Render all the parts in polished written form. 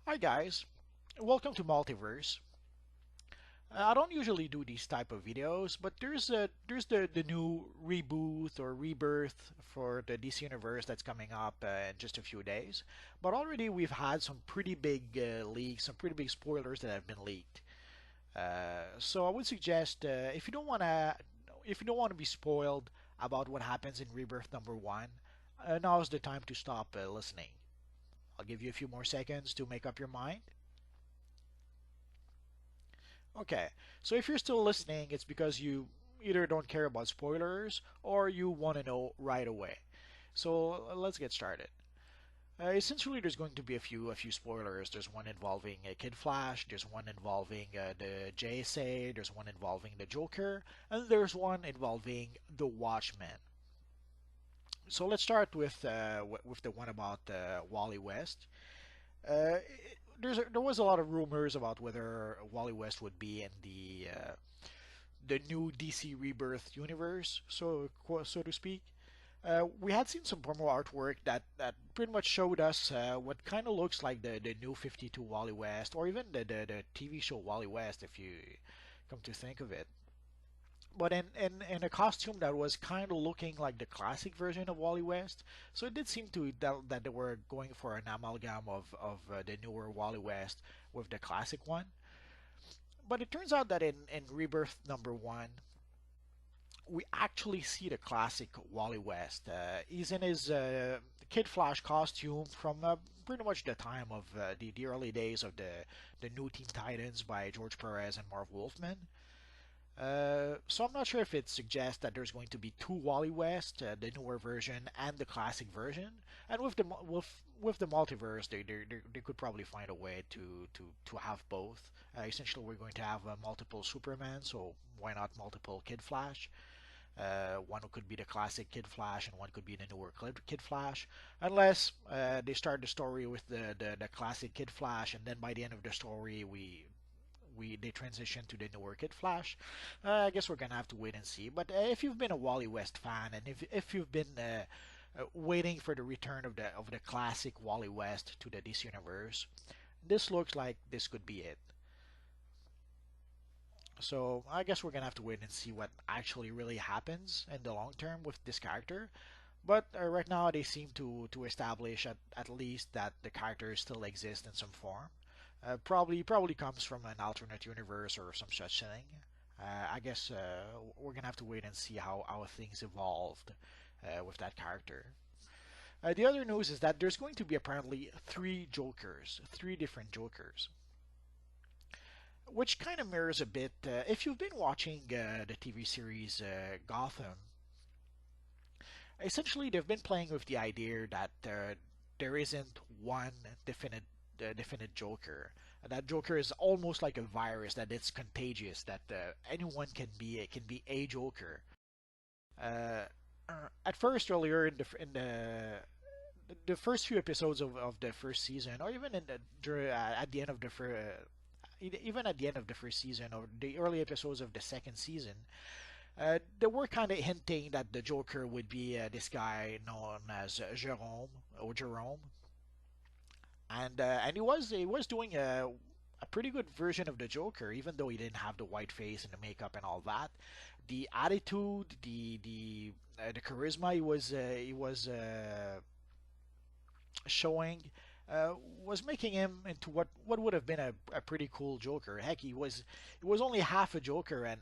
Hi guys, welcome to Multiverse. I don't usually do these type of videos, but there's the new reboot or rebirth for the DC universe that's coming up in just a few days. But already we've had some pretty big leaks, some pretty big spoilers that have been leaked. So I would suggest if you don't want to be spoiled about what happens in Rebirth number one, now's the time to stop listening. I'll give you a few more seconds to make up your mind. Okay, so if you're still listening, it's because you either don't care about spoilers or you want to know right away. So let's get started. Essentially, there's going to be a few spoilers. There's one involving Kid Flash. There's one involving the JSA. There's one involving the Joker, and there's one involving the Watchmen. So let's start with the one about Wally West. Uh, there was a lot of rumors about whether Wally West would be in the new DC Rebirth universe, so to speak. We had seen some promo artwork that pretty much showed us what kind of looks like the new 52 Wally West, or even the TV show Wally West, if you come to think of it. But in a costume that was kind of looking like the classic version of Wally West. So it did seem that they were going for an amalgam of the newer Wally West with the classic one. But it turns out that in Rebirth number one, we actually see the classic Wally West. He's in his Kid Flash costume from pretty much the time of the early days of the new Teen Titans by George Perez and Marv Wolfman. So I'm not sure if it suggests that there's going to be two Wally West, the newer version and the classic version. And with the multiverse, they could probably find a way to have both. Essentially, we're going to have multiple Superman, so why not multiple Kid Flash? One could be the classic Kid Flash, and one could be the newer Kid Flash. Unless they start the story with the classic Kid Flash, and then by the end of the story, they transition to the newer Kid Flash. I guess we're gonna have to wait and see. But if you've been a Wally West fan, and if you've been waiting for the return of the classic Wally West to the DC universe, this looks like this could be it. So I guess we're gonna have to wait and see what actually really happens in the long term with this character. But right now they seem to establish at least that the character still exists in some form. Probably comes from an alternate universe or some such thing. I guess we're gonna have to wait and see how things evolved with that character. The other news is that there's going to be apparently three different Jokers, which kind of mirrors a bit. If you've been watching the TV series Gotham, essentially they've been playing with the idea that there isn't one definite Joker. That Joker is almost like a virus, that it's contagious, that anyone can be a Joker. Uh, at first, earlier in the first few episodes of the first season, or even at the end of the even at the end of the first season or the early episodes of the second season, they were kind of hinting that the Joker would be this guy known as Jerome, and he was doing a pretty good version of the Joker, even though he didn't have the white face and the makeup and all that. The attitude, the charisma he was showing uh, was making him into what would have been a pretty cool Joker. Heck, he was only half a Joker, and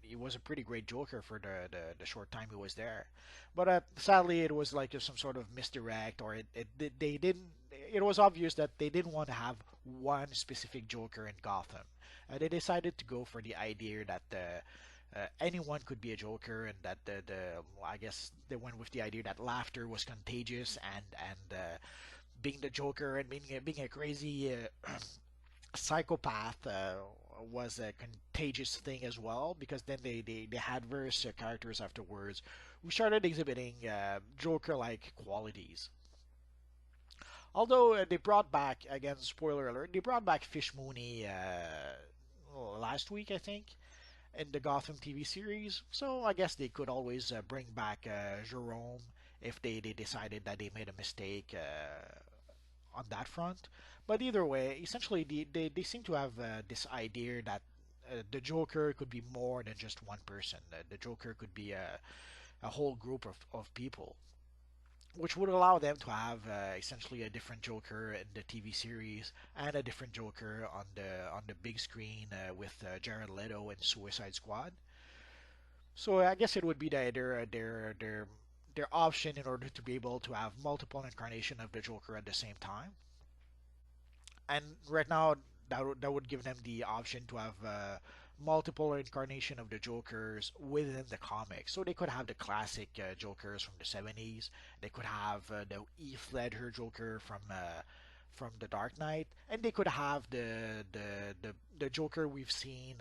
he was a pretty great Joker for the short time he was there. But sadly, it was like some sort of misdirect, or they didn't. It was obvious that they didn't want to have one specific Joker in Gotham. They decided to go for the idea that anyone could be a Joker, and that I guess they went with the idea that laughter was contagious, and being the Joker and being a crazy psychopath was a contagious thing as well, because then they had various characters afterwards who started exhibiting Joker-like qualities. Although they brought back, again, spoiler alert, they brought back Fish Mooney last week, I think, in the Gotham TV series. So I guess they could always bring back Jerome if they decided that they made a mistake on that front. But either way, essentially they seem to have this idea that the Joker could be more than just one person. The Joker could be a whole group of people, which would allow them to have essentially a different Joker in the TV series and a different Joker on the big screen with Jared Leto and Suicide Squad. So I guess it would be their option in order to be able to have multiple incarnation of the Joker at the same time. And right now that would give them the option to have multiple incarnation of the Jokers within the comic. So they could have the classic Jokers from the 70s. They could have the Heath Ledger Joker from the Dark Knight, and they could have the Joker we've seen.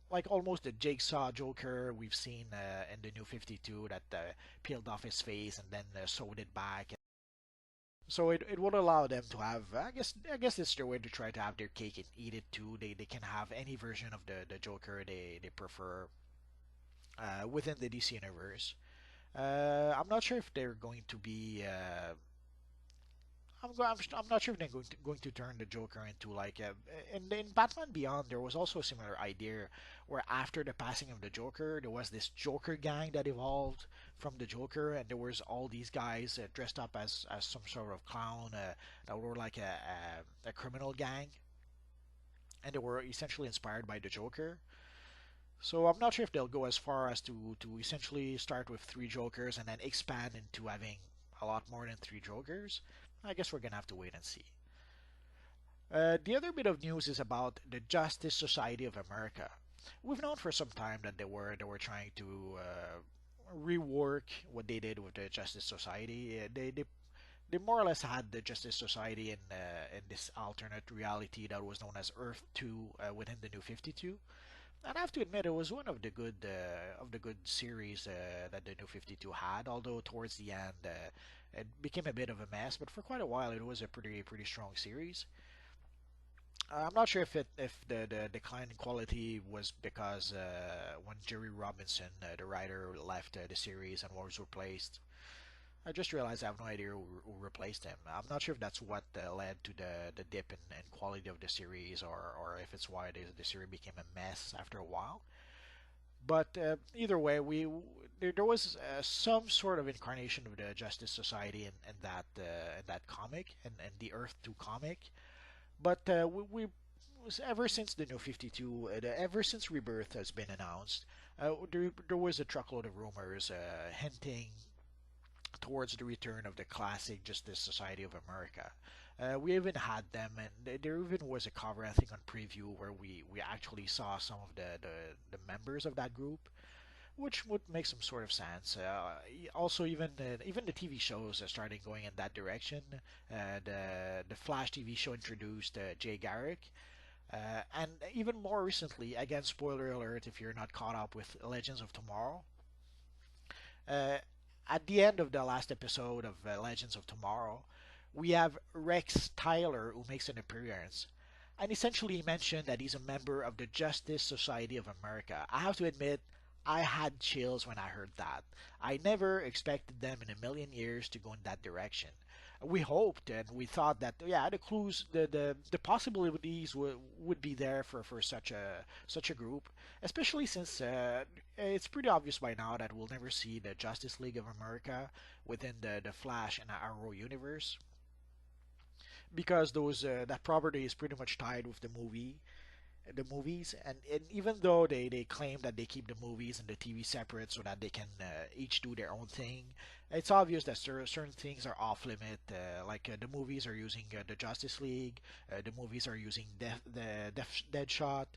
Like almost the Jigsaw Joker we've seen in the New 52 that peeled off his face and then sewed it back. So it would allow them to have, I guess it's their way to try to have their cake and eat it too. They can have any version of the Joker they prefer within the DC universe. I'm not sure if they're going to be. I'm not sure if they're going to turn the Joker into like in Batman Beyond there was also a similar idea where after the passing of the Joker there was this Joker gang that evolved from the Joker, and there was all these guys dressed up as some sort of clown that were like a criminal gang, and they were essentially inspired by the Joker. So I'm not sure if they'll go as far as to essentially start with three Jokers and then expand into having a lot more than three Jokers. I guess we're gonna have to wait and see. The other bit of news is about the Justice Society of America. We've known for some time that they were trying to rework what they did with the Justice Society. They more or less had the Justice Society in this alternate reality that was known as Earth 2 within the New 52. And I have to admit, it was one of the good series that the New 52 had. Although towards the end, it became a bit of a mess. But for quite a while, it was a pretty strong series. I'm not sure if the decline in quality was because when Jerry Robinson, the writer, left the series and was replaced. I just realized I have no idea who replaced him. I'm not sure if that's what led to the dip in quality of the series, or if it's why the series became a mess after a while. But either way, there was some sort of incarnation of the Justice Society in that comic and the Earth 2 comic. But we was ever since the New 52, ever since Rebirth has been announced, there was a truckload of rumors hinting towards the return of the classic Justice Society of America. We even had them, and there even was a cover, I think, on preview where we actually saw some of the members of that group, which would make some sort of sense. Also, even the TV shows are starting going in that direction. The Flash TV show introduced Jay Garrick, and even more recently, again, spoiler alert if you're not caught up with Legends of Tomorrow. Uh, at the end of the last episode of Legends of Tomorrow, we have Rex Tyler who makes an appearance. And essentially he mentioned that he's a member of the Justice Society of America. I have to admit, I had chills when I heard that. I never expected them in a million years to go in that direction. We hoped and we thought that yeah, the clues, the possibilities would be there for such a group, especially since it's pretty obvious by now that we'll never see the Justice League of America within the Flash and Arrow universe because those that property is pretty much tied with the movies, and even though they claim that they keep the movies and the TV separate so that they can each do their own thing, it's obvious that certain things are off limit. Like the movies are using the Justice League, the movies are using Deadshot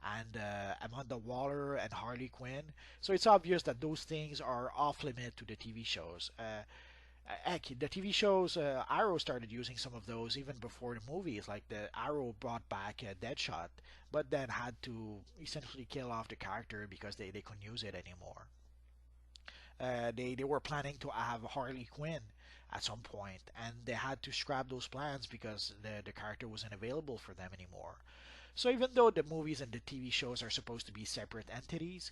and Amanda Waller and Harley Quinn. So it's obvious that those things are off limit to the TV shows. Heck, the TV shows, Arrow started using some of those even before the movies. Like the Arrow brought back Deadshot, but then had to essentially kill off the character because they couldn't use it anymore. They were planning to have Harley Quinn at some point, and they had to scrap those plans because the character wasn't available for them anymore. So even though the movies and the TV shows are supposed to be separate entities,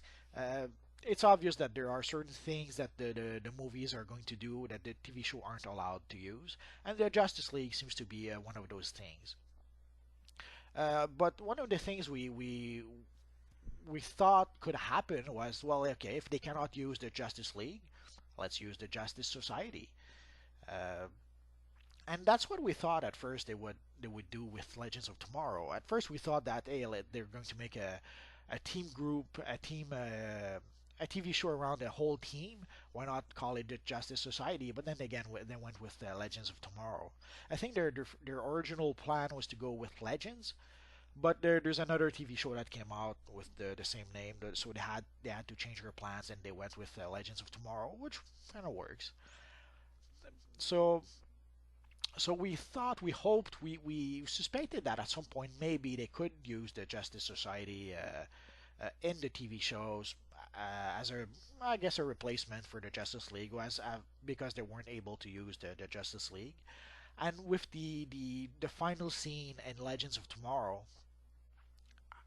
it's obvious that there are certain things that the movies are going to do that the TV show aren't allowed to use, and the Justice League seems to be one of those things. But one of the things we thought could happen was, well, okay, if they cannot use the Justice League, let's use the Justice Society. Uh, and that's what we thought at first they would do with Legends of Tomorrow. At first we thought that, hey, they're going to make a team group, a TV show around a whole team. Why not call it the Justice Society? But then again, they went with Legends of Tomorrow. I think their original plan was to go with Legends, but there's another TV show that came out with the same name, so they had to change their plans and they went with Legends of Tomorrow, which kind of works. So we thought, we hoped, we suspected that at some point maybe they could use the Justice Society in the TV shows as I guess, a replacement for the Justice League, was because they weren't able to use the Justice League. And with the final scene in Legends of Tomorrow,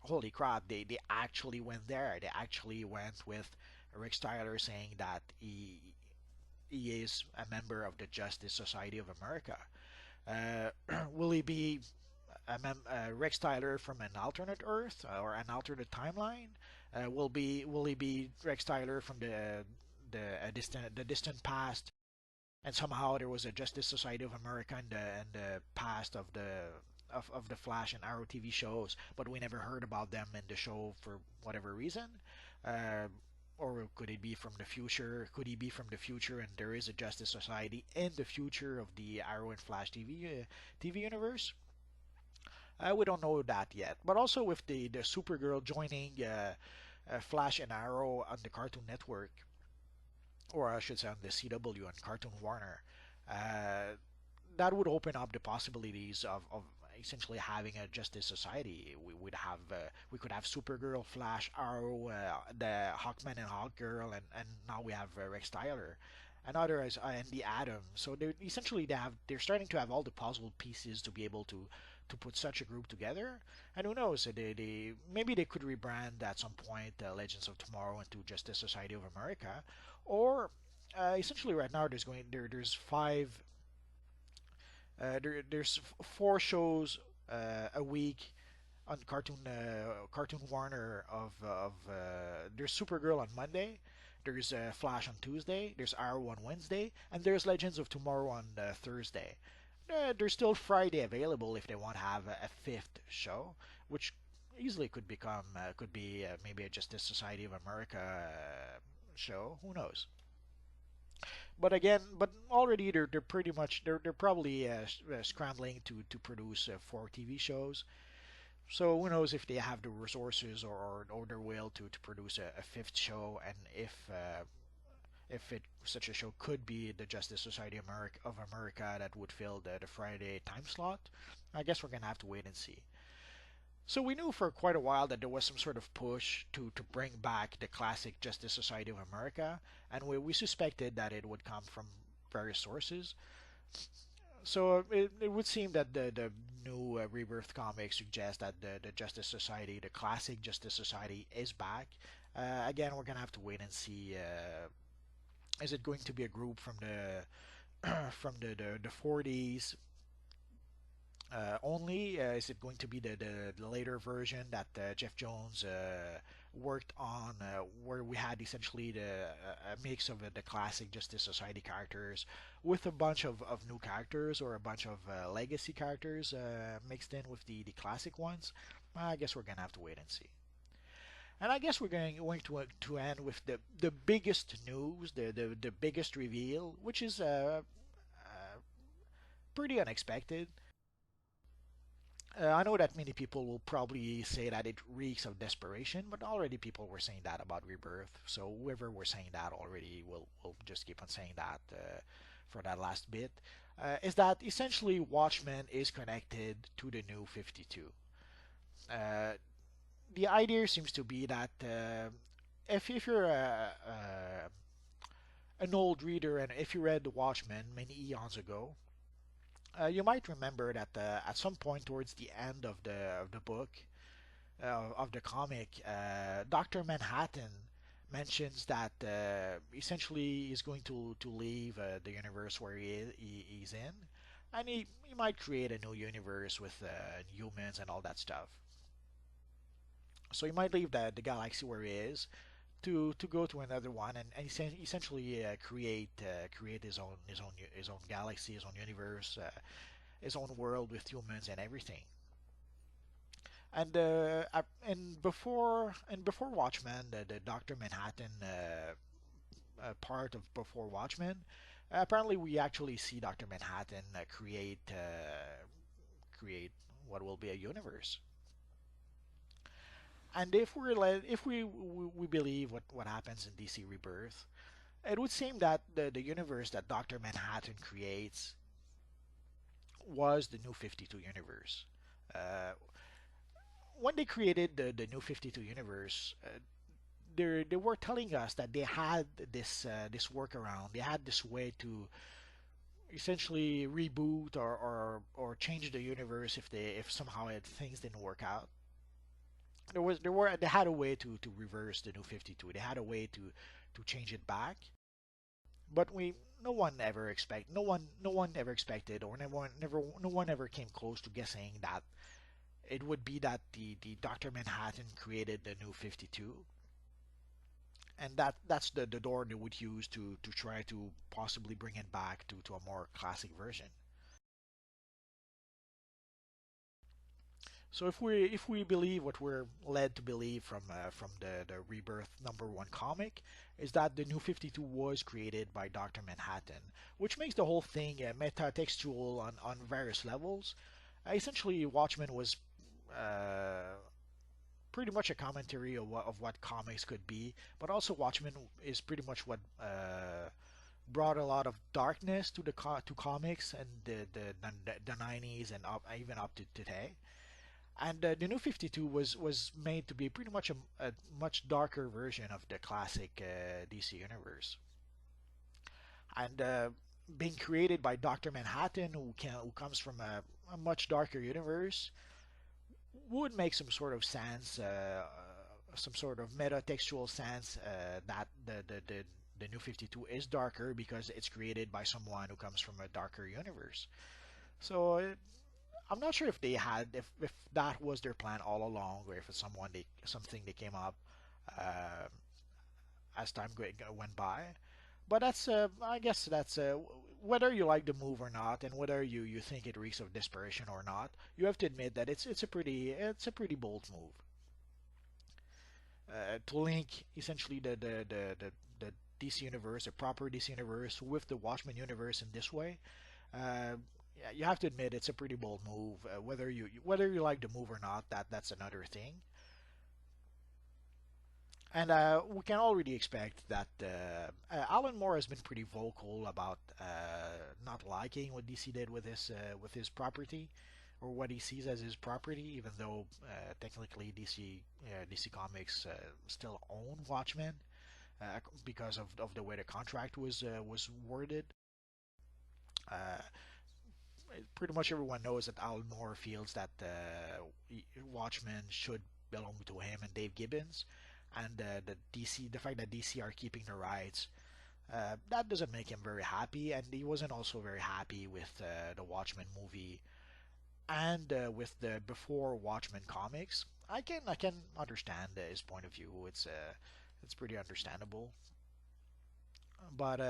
holy crap, they actually went there. They actually went with Rick Styler saying that he is a member of the Justice Society of America. Will he be Rex Tyler from an alternate Earth or an alternate timeline? Will he be Rex Tyler from the distant past? And somehow there was a Justice Society of America in the past of the Flash and Arrow TV shows, but we never heard about them in the show for whatever reason. Uh, or could it be from the future? Could he be from the future and there is a Justice Society in the future of the Arrow and Flash TV universe? We don't know that yet. But also with the Supergirl joining Flash and Arrow on the Cartoon Network, or I should say on the CW and Cartoon Warner, uh, that would open up the possibilities of essentially having a Justice Society. We could have Supergirl, Flash, Arrow, the Hawkman and Hawkgirl, and now we have Rex Tyler, and others, and the Atom. So they're starting to have all the puzzle pieces to be able to put such a group together. And who knows? Maybe they could rebrand at some point Legends of Tomorrow into Justice Society of America, or essentially right now there's there's four shows a week on Cartoon Warner there's Supergirl on Monday, there's Flash on Tuesday, there's Arrow on Wednesday, and there's Legends of Tomorrow on Thursday. There's still Friday available if they want to have a fifth show, which easily could be maybe a Justice Society of America show. Who knows? But already they're pretty much they're probably scrambling to produce four TV shows. So who knows if they have the resources or their will to produce a fifth show, and if such a show could be the Justice Society of America that would fill the Friday time slot. I guess we're gonna have to wait and see. So we knew for quite a while that there was some sort of push to bring back the classic Justice Society of America, and we suspected that it would come from various sources. So it would seem that the new Rebirth comic suggests that the Justice Society, the classic Justice Society, is back. Again, we're gonna have to wait and see. Is it going to be a group from from the 40s only? Is it going to be the later version that Jeff Jones worked on, where we had essentially a mix of the classic Justice Society characters with a bunch of new characters, or a bunch of legacy characters mixed in with the classic ones? I guess we're gonna have to wait and see. And I guess we're going to end with the biggest news, the biggest reveal, which is pretty unexpected. I know that many people will probably say that it reeks of desperation, but already people were saying that about Rebirth. So whoever were saying that already will just keep on saying that for that last bit. Is that essentially Watchmen is connected to the new 52? Uh, the idea seems to be that if you're an old reader, and if you read The Watchmen many eons ago, you might remember that at some point towards the end of the book of the comic, Doctor Manhattan mentions that essentially he's going to leave the universe where he's in, and he might create a new universe with humans and all that stuff. So he might leave the galaxy where he is to go to another one and essentially create his own galaxy, his own universe, his own world with humans and everything. And before Watchmen, the Doctor Manhattan part of before Watchmen, apparently we actually see Doctor Manhattan create what will be a universe. And if we believe what happens in DC Rebirth, it would seem that the universe that Doctor Manhattan creates was the New 52 universe. Uh, when they created the New 52 universe, they were telling us that they had this workaround. They had this way to essentially reboot or change the universe if somehow things didn't work out. They had a way to reverse the New 52. They had a way to change it back. But we no one ever expected, or no one ever came close to guessing that it would be that the Dr. Manhattan created the New 52, and that's the door they would use to try to possibly bring it back to a more classic version. So if we believe what we're led to believe from the Rebirth #1 comic, is that the New 52 was created by Dr. Manhattan, which makes the whole thing meta-textual on various levels. Essentially, Watchmen was uh, pretty much a commentary of what comics could be, but also Watchmen is pretty much what brought a lot of darkness to comics and the 90s and even up to today. And the New 52 was made to be pretty much a much darker version of the classic DC universe. And being created by Dr. Manhattan, who comes from a much darker universe, would make some sort of sense, some sort of meta-textual sense that the New 52 is darker because it's created by someone who comes from a darker universe. So I'm not sure if that was their plan all along, or if it's something they came up uh, as went by. But I guess that's whether you like the move or not, and whether you think it reeks of desperation or not. You have to admit that it's a pretty bold move to link essentially the DC universe, the proper DC universe, with the Watchmen universe in this way. Uh, yeah, you have to admit it's a pretty bold move. Whether you like the move or not, that's another thing. And we can already expect that Alan Moore has been pretty vocal about not liking what DC did with his property, or what he sees as his property, even though technically DC Comics still own Watchmen because of the way the contract was worded. Uh, Pretty much everyone knows that Alan Moore feels that Watchmen should belong to him and Dave Gibbons, and the fact that DC are keeping the rights, that doesn't make him very happy, and he wasn't also very happy with the Watchmen movie and with the before Watchmen comics. I can understand his point of view. It's pretty understandable, but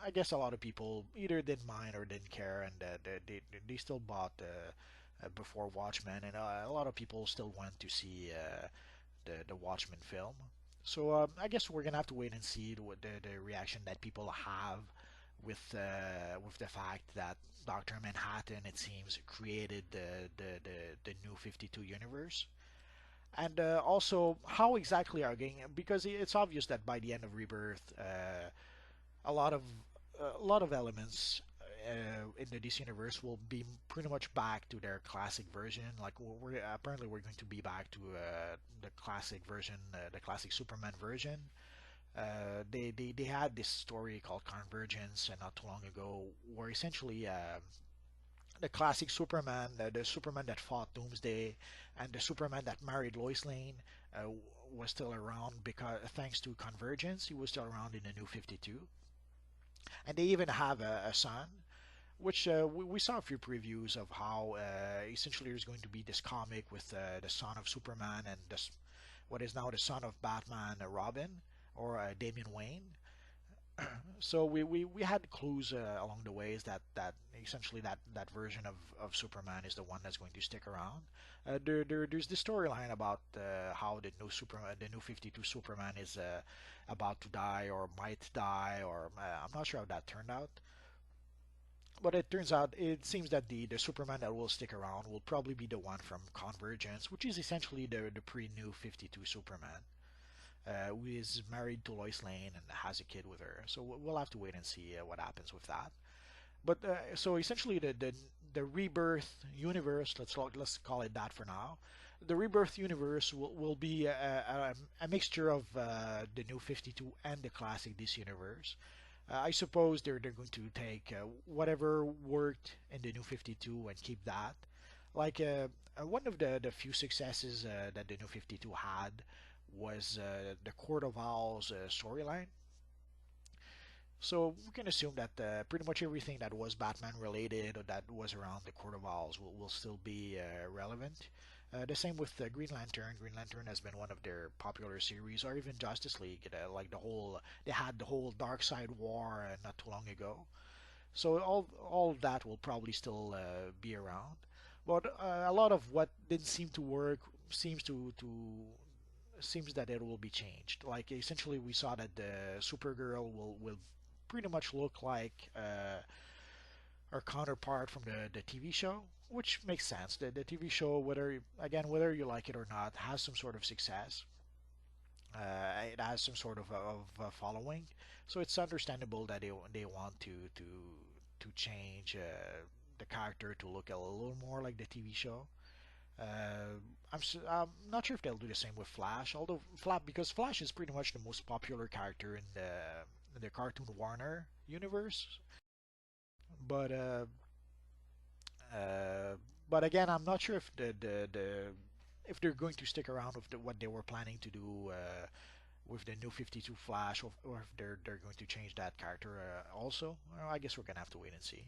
I guess a lot of people either didn't mind or didn't care, and they still bought before Watchmen, and a lot of people still went to see the Watchmen film. So I guess we're gonna have to wait and see the reaction that people have with the fact that Doctor Manhattan, it seems, created the New 52 universe. And also, how exactly are getting, because it's obvious that by the end of Rebirth, a lot of elements in the DC universe will be pretty much back to their classic version. Like we're going to be back to the classic version, the classic Superman version. They had this story called Convergence, not too long ago, where essentially the classic Superman, the Superman that fought Doomsday, and the Superman that married Lois Lane was still around because thanks to Convergence, he was still around in the New 52, and they even have a son, which we saw a few previews of how essentially there's going to be this comic with the son of Superman and this, what is now the son of Batman, Robin, or Damian Wayne. So we had clues along the ways that essentially that version of Superman is the one that's going to stick around. There's this storyline about how the new 52 Superman is about to die or might die, or I'm not sure how that turned out. But it turns out it seems that the Superman that will stick around will probably be the one from Convergence, which is essentially the pre-new 52 Superman, who is married to Lois Lane and has a kid with her. So we'll have to wait and see what happens with that. But so essentially, the Rebirth universe, let's call it that for now. The Rebirth universe will be a mixture of the New 52 and the classic DC universe. I suppose they're going to take whatever worked in the New 52 and keep that. Like one of the few successes that the New 52 had was the Court of Owls storyline. So we can assume that pretty much everything that was Batman related or that was around the Court of Owls will still be relevant. The same with Green Lantern. Green Lantern has been one of their popular series, or even Justice League. Like they had the whole Dark Side War not too long ago. So all that will probably still be around. But a lot of what didn't seem to work seems that it will be changed. Like essentially, we saw that the Supergirl will pretty much look like our counterpart from the TV show, which makes sense. The TV show, whether you like it or not, has some sort of success. It has some sort of following, so it's understandable that they want to change the character to look a little more like the TV show. I'm not sure if they'll do the same with Flash, although because Flash is pretty much the most popular character in the Cartoon Warner universe. But uh, but again, I'm not sure if if they're going to stick around with what they were planning to do with the new 52 Flash, or if they're going to change that character also. Well, I guess we're gonna have to wait and see.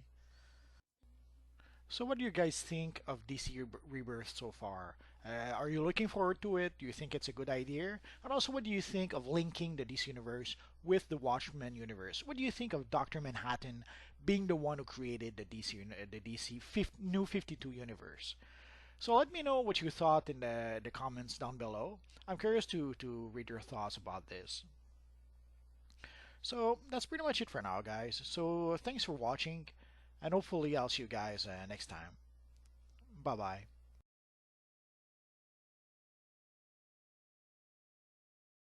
So, what do you guys think of DC Rebirth so far? Are you looking forward to it? Do you think it's a good idea? And also, what do you think of linking the DC universe with the Watchmen universe? What do you think of Doctor Manhattan being the one who created the DC New 52 universe? So let me know what you thought in the comments down below. I'm curious to read your thoughts about this. So that's pretty much it for now, guys. So thanks for watching, and hopefully I'll see you guys next time. Bye bye.